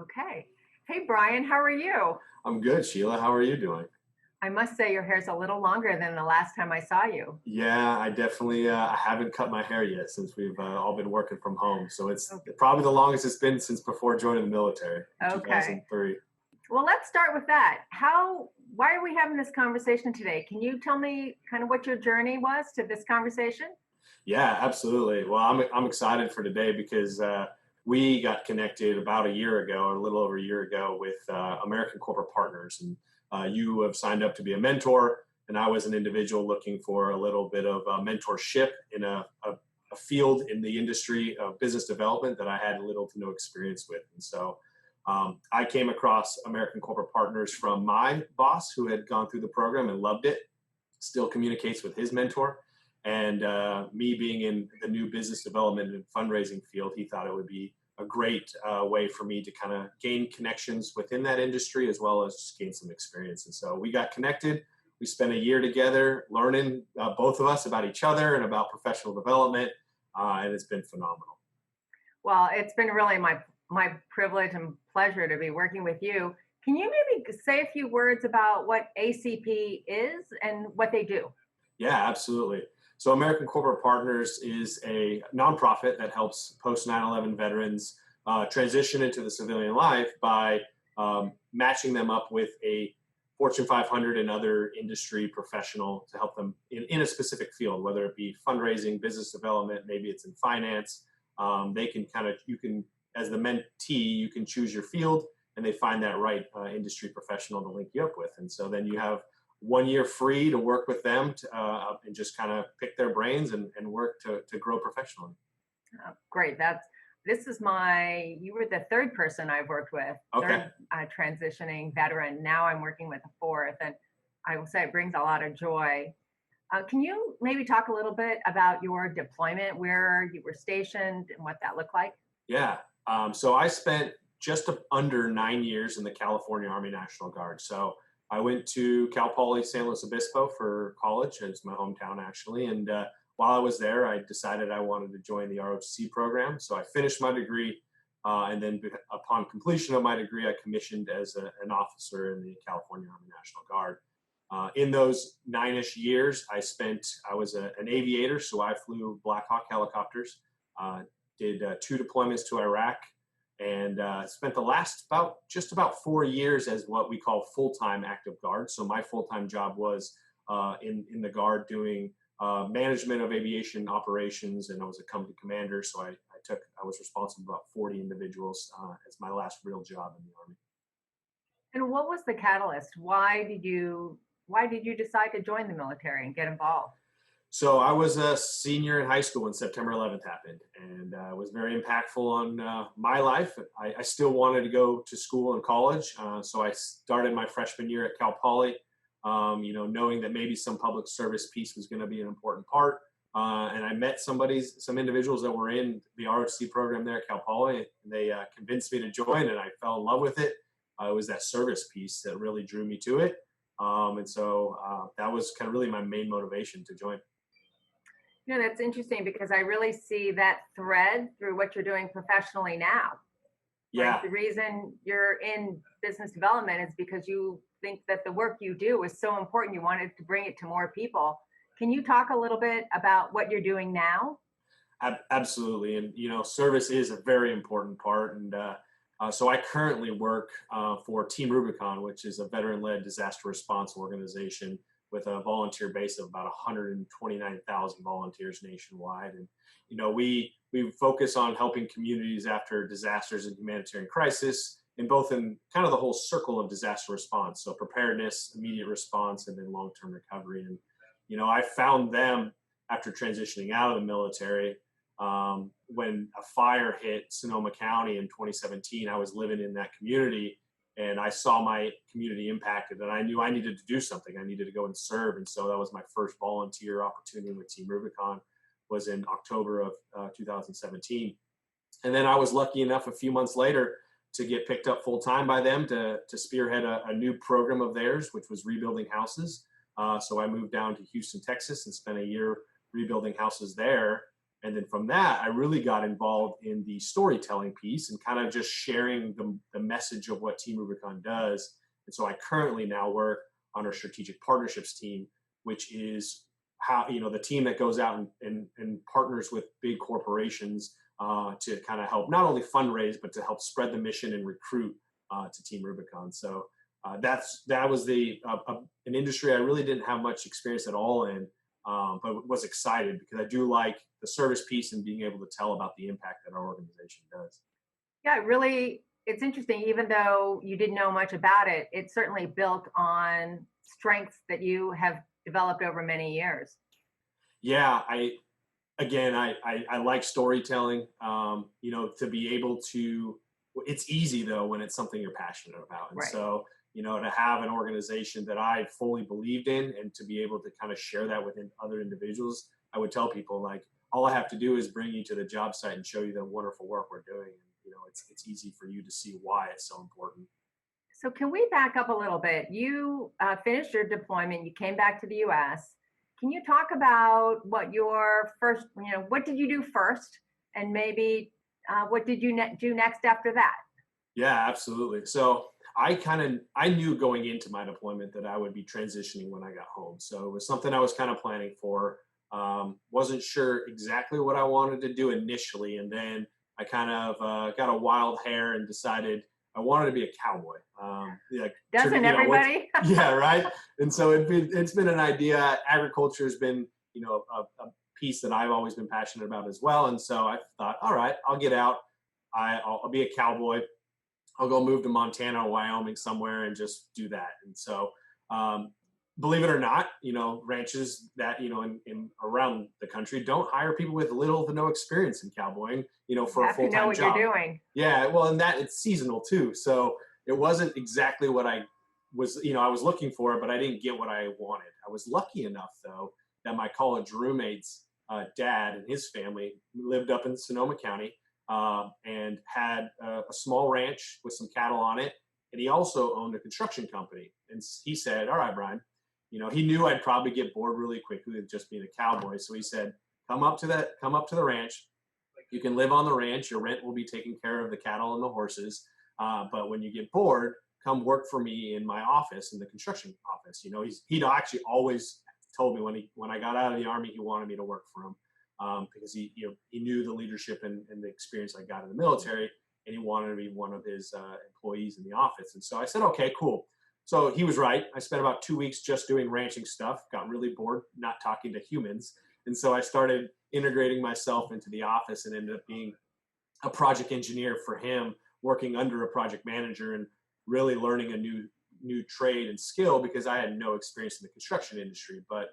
Okay. Hey, Brian, how are you? I'm good, Sheila. How are you doing? I must say your hair's a little longer than the last time I saw you. Yeah, I definitely I haven't cut my hair yet since we've all been working from home. So it's Okay. probably the longest it's been since before joining the military in Okay. 2003. Well, let's start with that. Why are we having this conversation today? Can you tell me kind of what your journey was to this conversation? Yeah, absolutely. Well, I'm excited for today because we got connected about a year ago, or a little over a year ago, with American Corporate Partners, and you have signed up to be a mentor, and I was an individual looking for a little bit of mentorship in a field in the industry of business development that I had little to no experience with, and so. I came across American Corporate Partners from my boss who had gone through the program and loved it, still communicates with his mentor. And me being in the new business development and fundraising field, he thought it would be a great way for me to kind of gain connections within that industry as well as just gain some experience. And so we got connected. We spent a year together learning, both of us, about each other and about professional development. And it's been phenomenal. Well, it's been really my privilege and pleasure to be working with you. Can you maybe say a few words about what ACP is and what they do? Yeah, absolutely. So, American Corporate Partners is a nonprofit that helps post 9/11 veterans transition into the civilian life by matching them up with a Fortune 500 and other industry professional to help them in a specific field, whether it be fundraising, business development, maybe it's in finance. They can you can, as the mentee, you can choose your field and they find that right industry professional to link you up with. And so then you have 1 year free to work with them and just kind of pick their brains and work to grow professionally. Great. You were the third person I've worked with, Okay. third transitioning veteran. Now I'm working with a fourth, and I will say it brings a lot of joy. Can you maybe talk a little bit about your deployment, where you were stationed and what that looked like? Yeah. So I spent just under 9 years in the California Army National Guard. So I went to Cal Poly San Luis Obispo for college. It's my hometown, actually. And while I was there, I decided I wanted to join the ROTC program. So I finished my degree. And then upon completion of my degree, I commissioned as an officer in the California Army National Guard. In those 9-ish years, I was an aviator, so I flew Black Hawk helicopters, did 2 deployments to Iraq, and spent the last about 4 years as what we call full-time active guard. So my full-time job was in the guard doing management of aviation operations, and I was a company commander. So I was responsible for about 40 individuals as my last real job in the Army. And what was the catalyst? Why did you decide to join the military and get involved? So I was a senior in high school when September 11th happened, and it was very impactful on my life. I still wanted to go to school and college, so I started my freshman year at Cal Poly, knowing that maybe some public service piece was going to be an important part. And I met some individuals that were in the ROTC program there at Cal Poly, and they convinced me to join, and I fell in love with it. It was that service piece that really drew me to it. And so that was kind of really my main motivation to join. That's interesting because I really see that thread through what you're doing professionally now. Right? Yeah. The reason you're in business development is because you think that the work you do is so important. You wanted to bring it to more people. Can you talk a little bit about what you're doing now? Absolutely. And, service is a very important part. And so I currently work for Team Rubicon, which is a veteran-led disaster response organization with a volunteer base of about 129,000 volunteers nationwide. And, we focus on helping communities after disasters and humanitarian crisis, and both in kind of the whole circle of disaster response. So preparedness, immediate response, and then long-term recovery. And, I found them after transitioning out of the military. When a fire hit Sonoma County in 2017, I was living in that community and I saw my community impacted, and I knew I needed to do something. I needed to go and serve. And so that was my first volunteer opportunity with Team Rubicon, was in October of 2017. And then I was lucky enough a few months later to get picked up full time by them to spearhead a new program of theirs, which was rebuilding houses. So I moved down to Houston, Texas, and spent a year rebuilding houses there. And then from that, I really got involved in the storytelling piece and kind of just sharing the message of what Team Rubicon does. And so I currently now work on our strategic partnerships team, which is how, the team that goes out and partners with big corporations to kind of help not only fundraise, but to help spread the mission and recruit to Team Rubicon. So that was an industry I really didn't have much experience at all in, but was excited because I do like the service piece and being able to tell about the impact that our organization does. Yeah, it's interesting. Even though you didn't know much about it, it's certainly built on strengths that you have developed over many years. Yeah, I like storytelling. To be able to, it's easy though when it's something you're passionate about, and Right. so to have an organization that I fully believed in and to be able to kind of share that with other individuals, I would tell people like all I have to do is bring you to the job site and show you the wonderful work we're doing, and it's easy for you to see why it's so important. So, can we back up a little bit? You finished your deployment, you came back to the US. Can you talk about what did you do first? And maybe what did you do next after that? Yeah, absolutely. So I knew going into my deployment that I would be transitioning when I got home. So it was something I was kind of planning for. Wasn't sure exactly what I wanted to do initially, and then I kind of got a wild hair and decided I wanted to be a cowboy. Doesn't everybody? Yeah, right. And so it's been an idea. Agriculture has been a piece that I've always been passionate about as well. And so I thought, all right, I'll get out. I'll be a cowboy. I'll go move to Montana or Wyoming somewhere and just do that. And so, believe it or not, ranches that, in around the country don't hire people with little to no experience in cowboying, for a full-time job. You know what you're doing. Yeah. Well, and that it's seasonal too. So it wasn't exactly what I was looking for, but I didn't get what I wanted. I was lucky enough though, that my college roommate's dad and his family lived up in Sonoma County. And had a small ranch with some cattle on it. And he also owned a construction company. And he said, all right, Brian, he knew I'd probably get bored really quickly with just being a cowboy. So he said, come up to the ranch. You can live on the ranch. Your rent will be taking care of the cattle and the horses. But when you get bored, come work for me in my office, in the construction office. He'd actually always told me when I got out of the Army, he wanted me to work for him. Because he knew the leadership and the experience I got in the military, and he wanted to be one of his employees in the office. And so I said, okay, cool. So he was right. I spent about 2 weeks just doing ranching stuff, got really bored not talking to humans. And so I started integrating myself into the office and ended up being a project engineer for him, working under a project manager and really learning a new trade and skill because I had no experience in the construction industry. But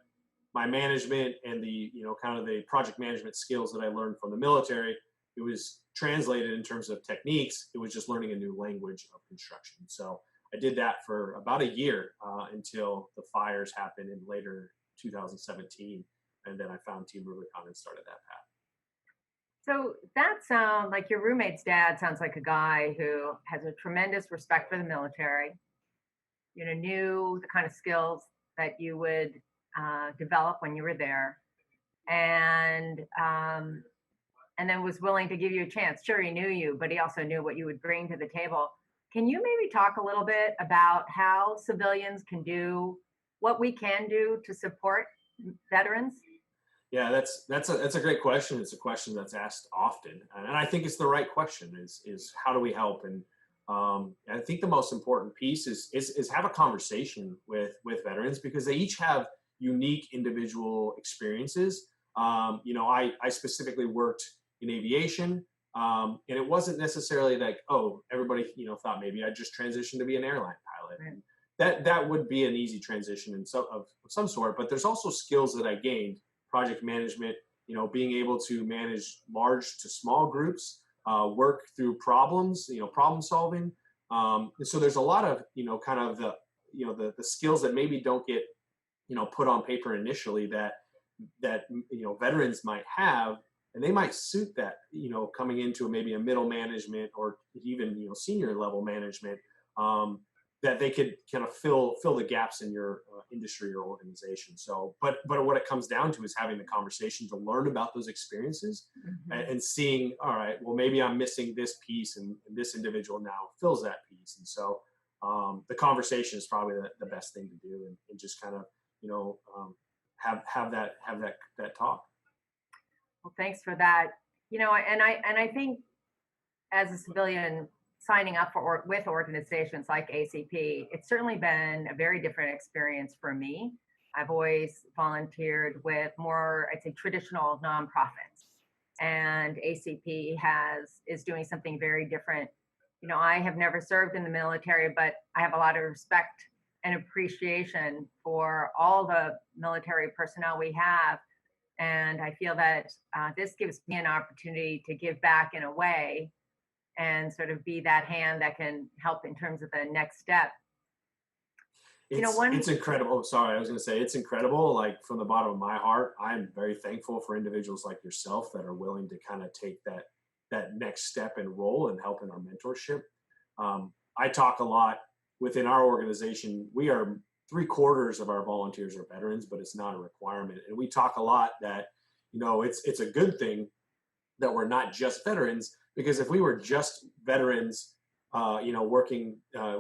my management and the kind of the project management skills that I learned from the military, it was translated in terms of techniques. It was just learning a new language of construction. So I did that for about a year until the fires happened in later 2017, and then I found Team Rubicon and started that path. So that sounds like your roommate's dad sounds like a guy who has a tremendous respect for the military. Knew the kind of skills that you would develop when you were there, and then was willing to give you a chance. Sure, he knew you, but he also knew what you would bring to the table. Can you maybe talk a little bit about how civilians can do what we can do to support veterans? Yeah, that's a great question. It's a question that's asked often, and I think it's the right question. Is how do we help? And I think the most important piece is have a conversation with veterans because they each have unique individual experiences. I specifically worked in aviation, and it wasn't necessarily like, oh, everybody, thought maybe I'd just transition to be an airline pilot. Right. That would be an easy transition of some sort. But there's also skills that I gained: project management, being able to manage large to small groups, work through problems, problem solving. And so there's a lot of, kind of the skills that maybe don't get put on paper initially that veterans might have, and they might suit that coming into maybe a middle management or even senior level management. that they could kind of fill the gaps in your industry or organization. So, but what it comes down to is having the conversation to learn about those experiences and seeing, all right, well, maybe I'm missing this piece, and this individual now fills that piece. And so, the conversation is probably the best thing to do, and just kind of, have that talk. Well, thanks for that. And I think as a civilian signing up with organizations like ACP, it's certainly been a very different experience for me. I've always volunteered with more, I'd say, traditional nonprofits, and ACP is doing something very different. I have never served in the military, but I have a lot of respect and appreciation for all the military personnel we have. And I feel that this gives me an opportunity to give back in a way and sort of be that hand that can help in terms of the next step. It's incredible. Oh, sorry, I was going to say it's incredible. Like, from the bottom of my heart, I'm very thankful for individuals like yourself that are willing to kind of take that next step and role and help in our mentorship. I talk a lot within our organization. We are 3/4 of our volunteers are veterans, but it's not a requirement. And we talk a lot that, it's a good thing that we're not just veterans, because if we were just veterans, working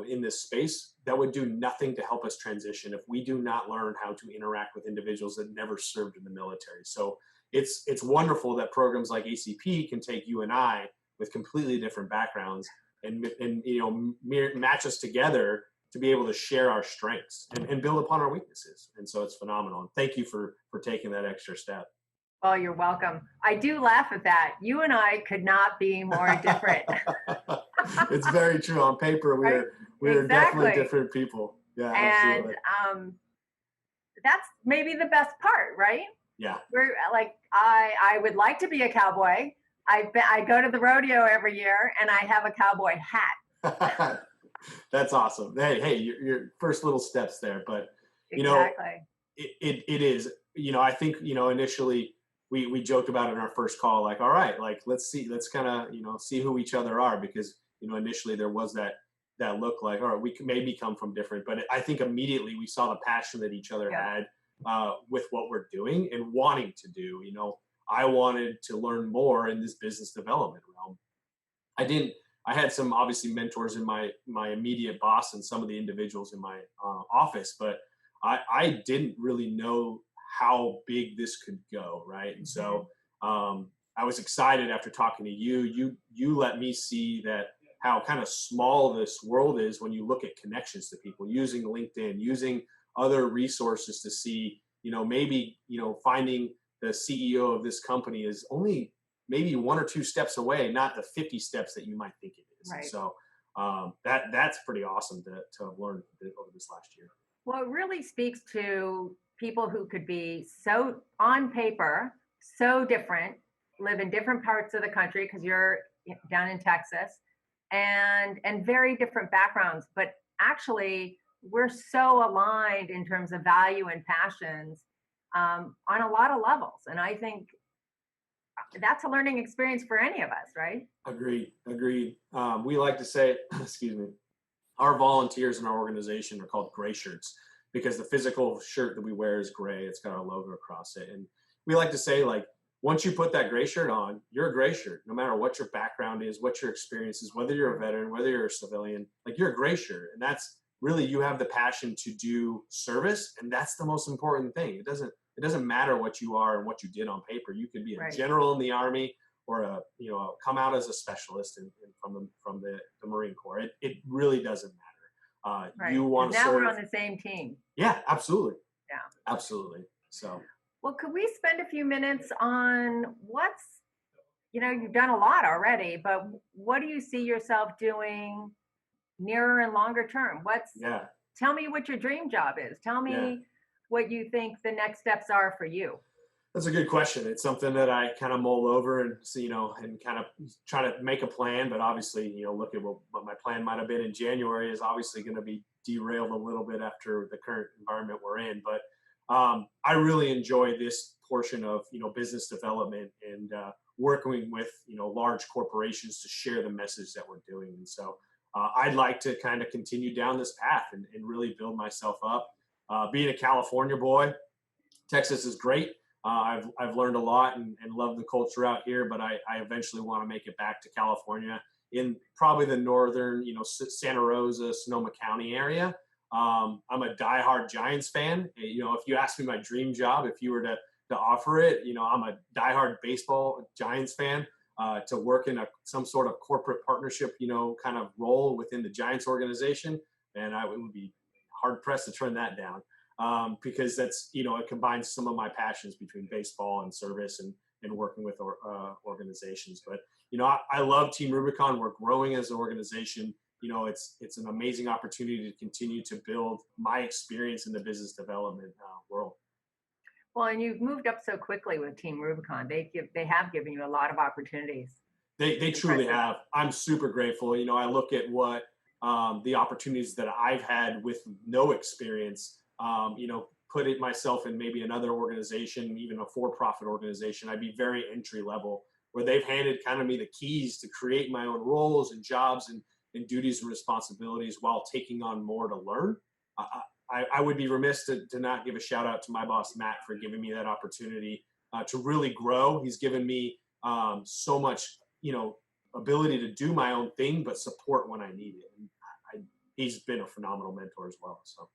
in this space, that would do nothing to help us transition if we do not learn how to interact with individuals that never served in the military. So it's wonderful that programs like ACP can take you and I with completely different backgrounds and match us together to be able to share our strengths and build upon our weaknesses. And so it's phenomenal. And thank you for taking that extra step. Oh, you're welcome. I do laugh at that. You and I could not be more different. It's very true. On paper, we're definitely different people. Yeah, and absolutely. That's maybe the best part, right? Yeah. We're like, I would like to be a cowboy. I go to the rodeo every year, and I have a cowboy hat. That's awesome. Hey, your first little steps there, but exactly. It is. I think initially we joked about it in our first call, like, all right, like let's kind of see who each other are, because initially there was that look like, all right, we maybe come from different, but I think immediately we saw the passion that each other had with what we're doing and wanting to do. I wanted to learn more in this business development realm. I had some obviously mentors in my immediate boss and some of the individuals in my office, but I didn't really know how big this could go, right? And so I was excited after talking to you. You let me see that how kind of small this world is when you look at connections to people, using LinkedIn, using other resources to see, maybe finding the CEO of this company is only maybe 1 or 2 steps away, not the 50 steps that you might think it is. Right. And so that's pretty awesome to have learned over this last year. Well, it really speaks to people who could be so on paper, so different, live in different parts of the country, because you're down in Texas, and very different backgrounds, but actually we're so aligned in terms of value and passions on a lot of levels. And I think that's a learning experience for any of us, right? Agreed. We like to say, excuse me, our volunteers in our organization are called gray shirts, because the physical shirt that we wear is gray. It's got our logo across it. And we like to say, like, once you put that gray shirt on, you're a gray shirt, no matter what your background is, what your experience is, whether you're a veteran, whether you're a civilian, like, you're a gray shirt. And that's really, you have the passion to do service. And that's the most important thing. It doesn't matter what you are and what you did on paper. You could be a general in the Army, or come out as a specialist from the Marine Corps. It really doesn't matter. Right. You want to now serve. We're on the same team. Yeah, absolutely. Yeah, absolutely. So, well, could we spend a few minutes on you've done a lot already, but what do you see yourself doing nearer and longer term? Tell me what your dream job is. Tell me what you think the next steps are for you. That's a good question. It's something that I kind of mull over and see, and kind of try to make a plan. But obviously, look at what my plan might have been in January is obviously going to be derailed a little bit after the current environment we're in. But I really enjoy this portion of, business development and working with, large corporations to share the message that we're doing. And so I'd like to kind of continue down this path and really build myself up. Being a California boy, Texas is great. I've learned a lot and love the culture out here, but I eventually want to make it back to California in probably the northern, Santa Rosa, Sonoma County area. I'm a diehard Giants fan. If you ask me my dream job, if you were to offer it, I'm a diehard baseball Giants fan. To work in some sort of corporate partnership, kind of role within the Giants organization, and I would be hard pressed to turn that down, because that's it combines some of my passions between baseball and service and working with organizations. But I love Team Rubicon. We're growing as an organization. It's an amazing opportunity to continue to build my experience in the business development world. Well, and you've moved up so quickly with Team Rubicon. They have given you a lot of opportunities. They It's truly impressive. have. I'm super grateful. I look at what the opportunities that I've had with no experience. Put it myself in maybe another organization, even a for-profit organization, I'd be very entry level, where they've handed kind of me the keys to create my own roles and jobs and duties and responsibilities while taking on more to learn. I would be remiss to not give a shout out to my boss, Matt, for giving me that opportunity to really grow. He's given me so much, ability to do my own thing, but support when I need it. And he's been a phenomenal mentor as well. So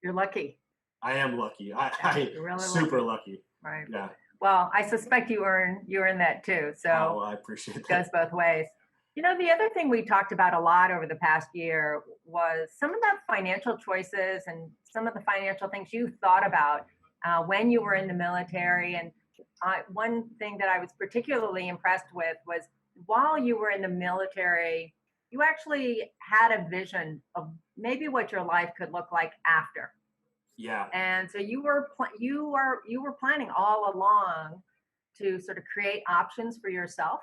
You're lucky. I am lucky. Yeah, I you're really super lucky. lucky. Right. Yeah. Well, I suspect you earn that too. Oh, So well, I appreciate it that. goes both ways. The other thing we talked about a lot over the past year was some of the financial choices and some of the financial things you thought about when you were in the military. And one thing that I was particularly impressed with was while you were in the military, you actually had a vision of maybe what your life could look like after. Yeah. And so you were planning all along to sort of create options for yourself.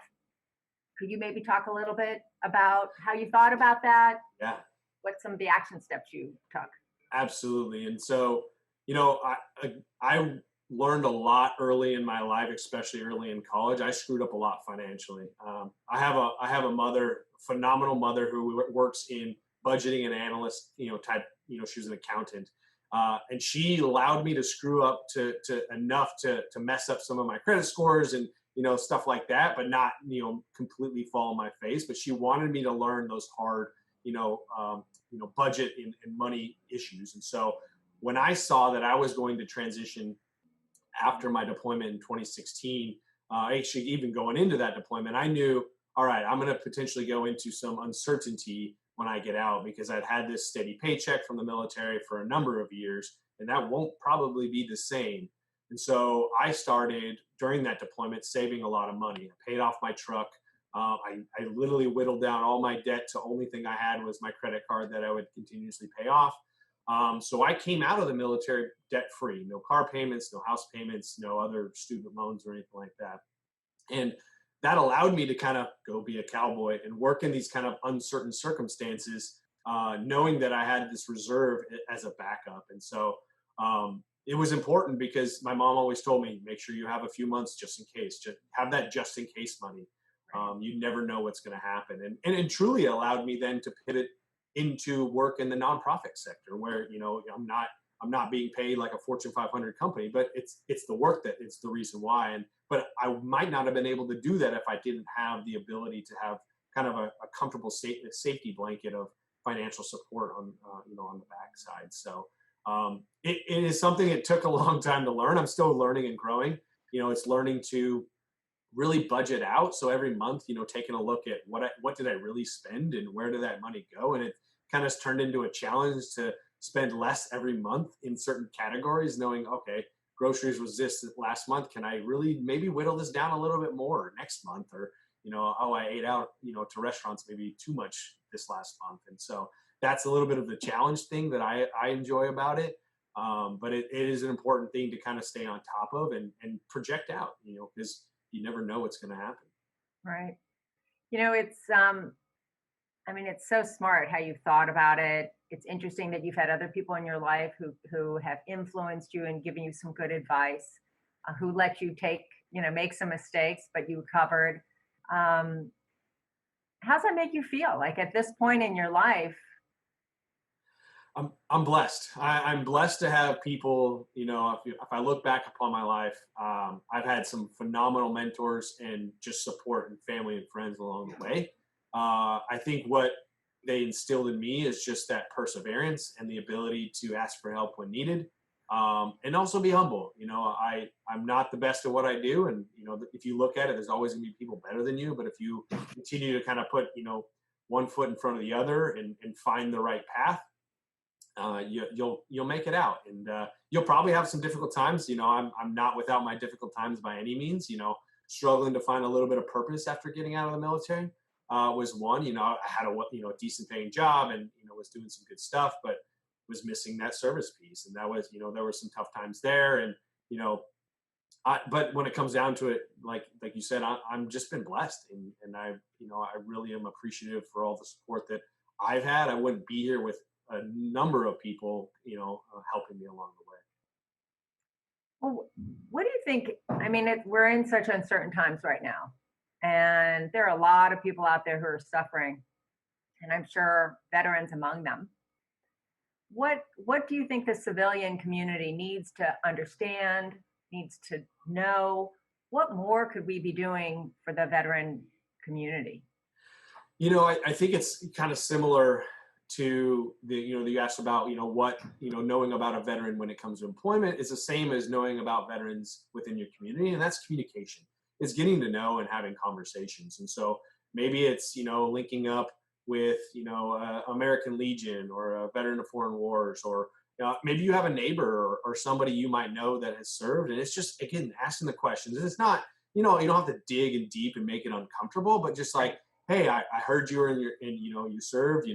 Could you maybe talk a little bit about how you thought about that? Yeah. What some of the action steps you took? Absolutely. And so, I learned a lot early in my life, especially early in college. I screwed up a lot financially. I have a mother, phenomenal mother, who works in budgeting and analyst, type. She was an accountant, and she allowed me to screw up to enough to mess up some of my credit scores and stuff like that, but not completely fall on my face. But she wanted me to learn those hard budget and money issues. And so when I saw that I was going to transition after my deployment in 2016, actually even going into that deployment, I knew, all right, I'm going to potentially go into some uncertainty when I get out, because I'd had this steady paycheck from the military for a number of years, and that won't probably be the same. And so I started during that deployment saving a lot of money. I paid off my truck. I literally whittled down all my debt to only thing I had was my credit card that I would continuously pay off. So I came out of the military debt free, no car payments, no house payments, no other student loans or anything like that. And that allowed me to kind of go be a cowboy and work in these kind of uncertain circumstances, knowing that I had this reserve as a backup. And so it was important because my mom always told me, make sure you have a few months just in case, just have that just in case money. You never know what's going to happen. And it truly allowed me then to pivot into work in the nonprofit sector where, I'm not being paid like a Fortune 500 company, but it's the work that it's the reason why. But I might not have been able to do that if I didn't have the ability to have kind of a comfortable safety blanket of financial support on the backside. So it is something it took a long time to learn. I'm still learning and growing. It's learning to really budget out. So every month, taking a look at what did I really spend and where did that money go? And it kind of turned into a challenge to spend less every month in certain categories, knowing, okay, groceries was this last month. Can I really maybe whittle this down a little bit more next month? Or, I ate out, to restaurants maybe too much this last month. And so that's a little bit of the challenge thing that I enjoy about it. But it is an important thing to kind of stay on top of and project out, because you never know what's going to happen. Right. It's so smart how you've thought about it. It's interesting that you've had other people in your life who have influenced you and given you some good advice, who let you make some mistakes, but you recovered. Um, how's that make you feel? Like at this point in your life, I'm blessed. I'm blessed to have people. If I look back upon my life, I've had some phenomenal mentors and just support and family and friends along the way. I think what they instilled in me is just that perseverance and the ability to ask for help when needed, and also be humble. I'm not the best at what I do, and if you look at it, there's always going to be people better than you. But if you continue to kind of put one foot in front of the other and find the right path, you'll make it out, and you'll probably have some difficult times. I'm not without my difficult times by any means. Struggling to find a little bit of purpose after getting out of the military was one. I had a decent paying job, and was doing some good stuff, but was missing that service piece, and that was there were some tough times there, and you know but when it comes down to it, like you said, I'm just been blessed, and I really am appreciative for all the support that I've had. I wouldn't be here with a number of people, helping me along the way. well, what do you think? I mean, we're in such uncertain times right now, and there are a lot of people out there who are suffering, and I'm sure veterans among them. What do you think the civilian community needs to understand, needs to know? What more could we be doing for the veteran community? I think it's kind of similar to you asked about, what, knowing about a veteran when it comes to employment is the same as knowing about veterans within your community. And that's communication. It's getting to know and having conversations. And so maybe it's, linking up with, American Legion or a veteran of foreign wars, or maybe you have a neighbor or somebody you might know that has served. And it's just, again, asking the questions. And it's not, you don't have to dig in deep and make it uncomfortable, but just like, hey, I heard you were you served,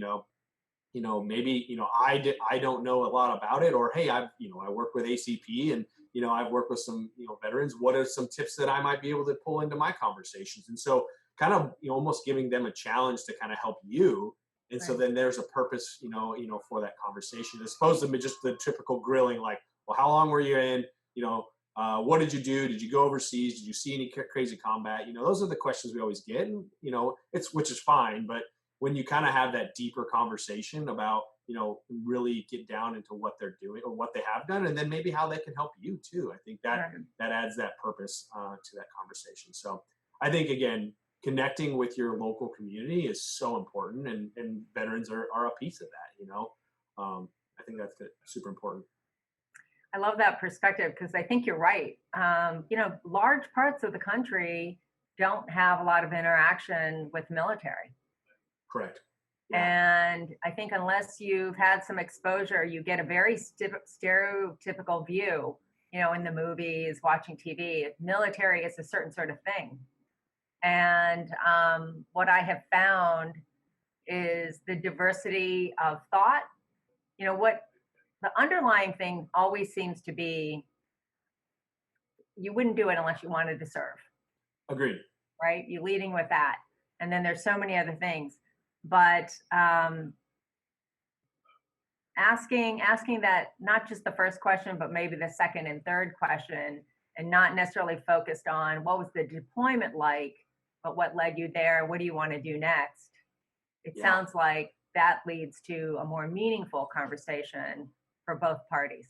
maybe, I don't know a lot about it, or, hey, I work with ACP, and, I've worked with some, veterans. What are some tips that I might be able to pull into my conversations? And so kind of, almost giving them a challenge to kind of help you. And so Right. then there's a purpose, for that conversation, as opposed to just the typical grilling, like, well, how long were you in, what did you do? Did you go overseas? Did you see any crazy combat? Those are the questions we always get, and which is fine. But when you kind of have that deeper conversation about, really get down into what they're doing or what they have done, and then maybe how they can help you too. I think that Right. that adds that purpose to that conversation. So I think, again, connecting with your local community is so important, and veterans are a piece of that. I think that's super important. I love that perspective because I think you're right. Large parts of the country don't have a lot of interaction with military. Correct. Yeah. And I think unless you've had some exposure, you get a very stereotypical view, in the movies, watching TV. Military is a certain sort of thing. And what I have found is the diversity of thought. What the underlying thing always seems to be, you wouldn't do it unless you wanted to serve, Agreed. right? You leading with that. And then there's so many other things. But asking that, not just the first question, but maybe the second and third question, and not necessarily focused on what was the deployment like, but what led you there? What do you want to do next? It Yeah. sounds like that leads to a more meaningful conversation for both parties.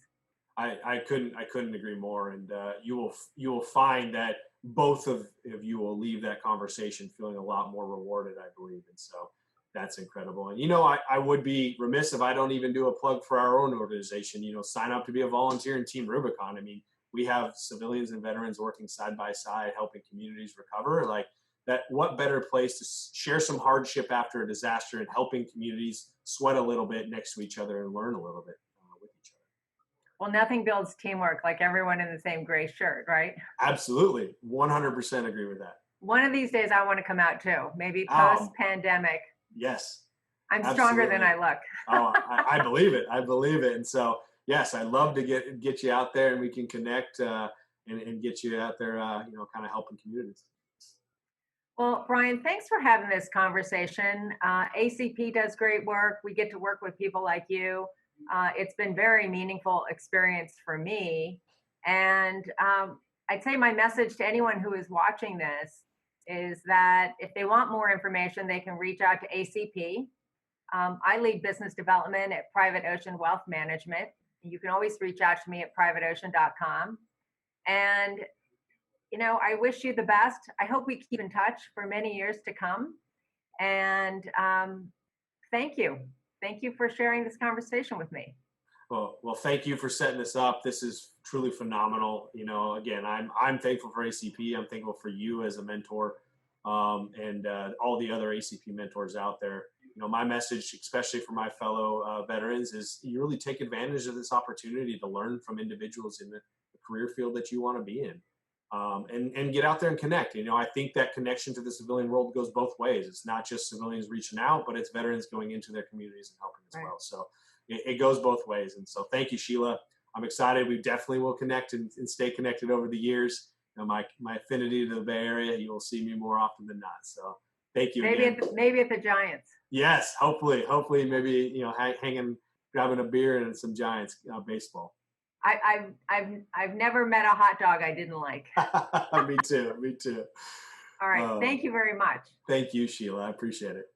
I couldn't agree more, and you will find that both of you will leave that conversation feeling a lot more rewarded, I believe, and so that's incredible. And I would be remiss if I don't even do a plug for our own organization. Sign up to be a volunteer in Team Rubicon. I mean, we have civilians and veterans working side by side, helping communities recover. Like that, what better place to share some hardship after a disaster and helping communities sweat a little bit next to each other and learn a little bit with each other. Well, nothing builds teamwork like everyone in the same gray shirt, right? Absolutely. 100% agree with that. One of these days, I want to come out too. Maybe post Um, pandemic. yes, I'm stronger than absolutely. I look. Oh, I believe it. I believe it. And so, yes, I'd love to get you out there, and we can connect and get you out there, kind of helping communities. Well, Brian, thanks for having this conversation. ACP does great work. We get to work with people like you. It's been very meaningful experience for me. And I'd say my message to anyone who is watching this is that if they want more information, they can reach out to ACP. I lead business development at Private Ocean Wealth Management. You can always reach out to me at privateocean.com. And, I wish you the best. I hope we keep in touch for many years to come. And thank you. Thank you for sharing this conversation with me. Well, thank you for setting this up. This is truly phenomenal. Again, I'm thankful for ACP. I'm thankful for you as a mentor, and all the other ACP mentors out there. My message, especially for my fellow veterans, is you really take advantage of this opportunity to learn from individuals in the career field that you want to be in, and get out there and connect. I think that connection to the civilian world goes both ways. It's not just civilians reaching out, but it's veterans going into their communities and helping as well. So it goes both ways. And so thank you, Sheila. I'm excited. We definitely will connect and stay connected over the years. My affinity to the Bay Area, you will see me more often than not. So thank you again. Maybe at the Giants. Yes, hopefully, maybe hanging, grabbing a beer and some Giants baseball. I've never met a hot dog I didn't like. Me too. All right. Thank you very much. Thank you, Sheila. I appreciate it.